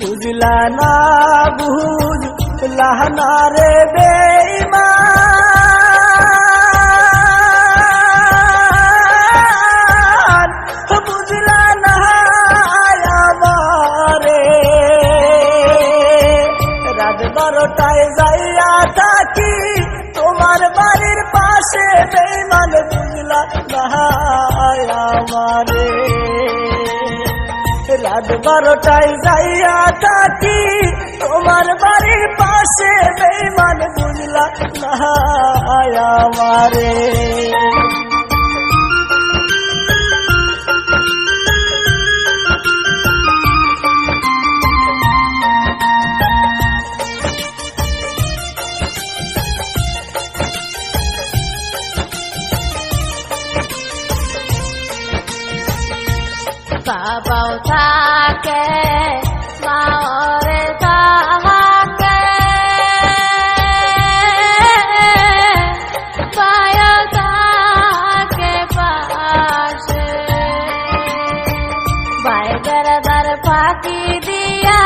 বুঝলা না বুঝলা না রে বেঈমান, বুঝলা না আমারে। রাত 12টায় যাইয়া থাকি তোমার বাড়ির পাশে বেঈমান, বুঝলা না আমারে। রাত 12টায় যাইয়া থাকি তোমার বাড়ির পাশে বেঈমান, বুঝলা না আমারে। বাবাও থাকে মাওরে থাকে, পায়াও থাকে পাশে। ভাই বেড়াদার ফাঁকি দিয়া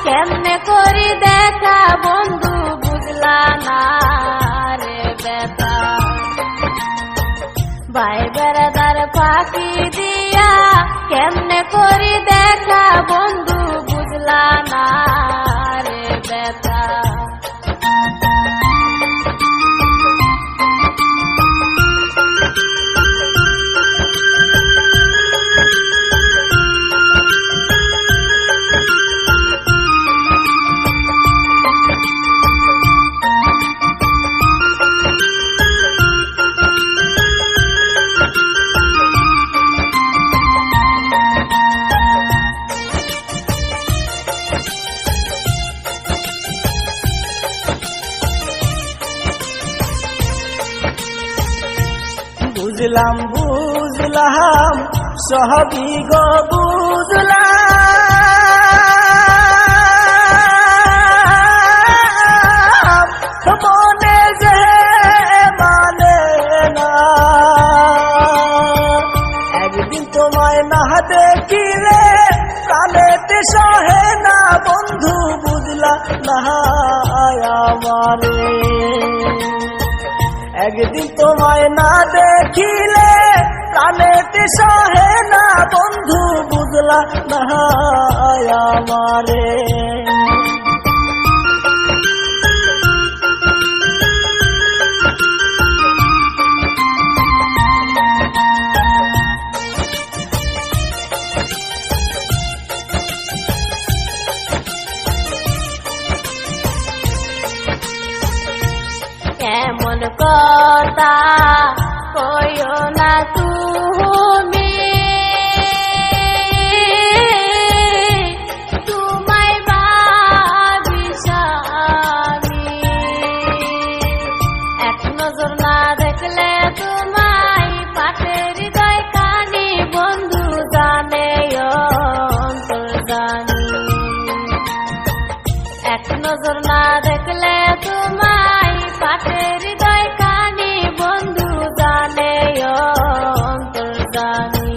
কেমনে করি দেখা বন্ধু, বুঝলা না রে বেটা। ভাই বেড়াদার ফাঁকি দিয়া কেমনে করি দেখা বন্ধু, বুঝলা না রে বেটা। বুঝলাম বুঝলাম সবই গো বুঝলাম, মনে যে মানে না। একদিন তোমায় না দেখিলে প্রাণেতে সহে না বন্ধু, বুঝলা না আমারে। একদিন তোমায় না দেখিলে প্রাণেতে সহে না বন্ধু, বুঝলা না আমারে। এমন কথা কইও না তুমি, তোমায় ভাবিস আমি। এক নজর না দেখলে তোমায় পাটের হৃদয় কানি, বন্ধু জানে অন্তর জানি। এক নজর না দেখলে তোমায় পাটের হৃদয় কানি, বন্ধু জানে অন্তর জানি।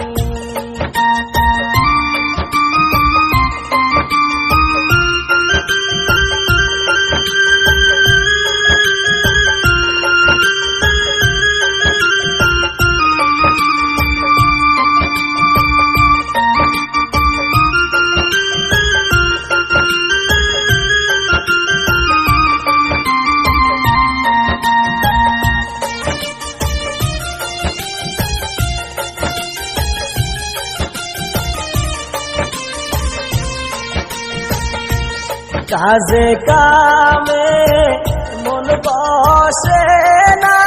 কাজে কামে মন বসে না,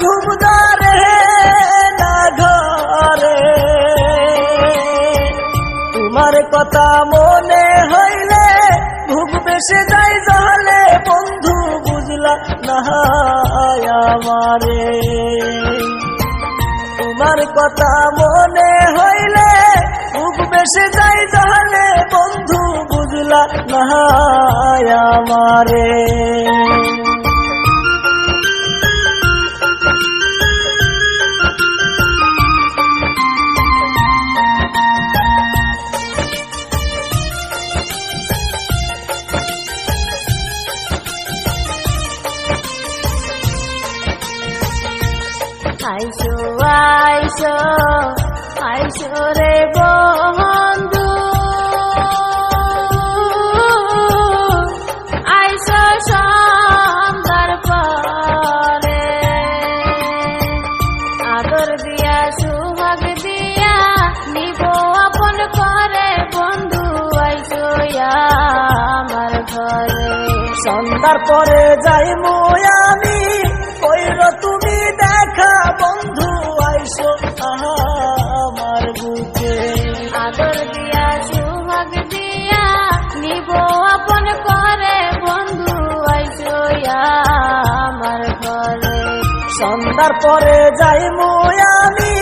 ঘুম ধরে না ঘরে। তোমার কথা মনে হইলে ভুগ বেসে যায় জলে, বন্ধু বুঝলা না আমারে। তোমার কথা মনে হইলে ভুগ বেসে যায় জলে, বন্ধু বুঝলা না আমারে। আইসো আইসো আইসো রে বন্ধু আইসো সন্ধ্যার পরে আদর দিয়া সুহাগ দিয়া নিব আপন করে বন্ধু আইসো আমার ঘরে সন্ধ্যার পরে যাইমু আমি কইর তুমি দেখা বন্ধু আইসো আমার বুকে আদর দিয়া সুহাগ দিয়া নিব আপন করে বন্ধু আইসো আমার ঘরে সন্ধ্যার পরে যাইমু আমি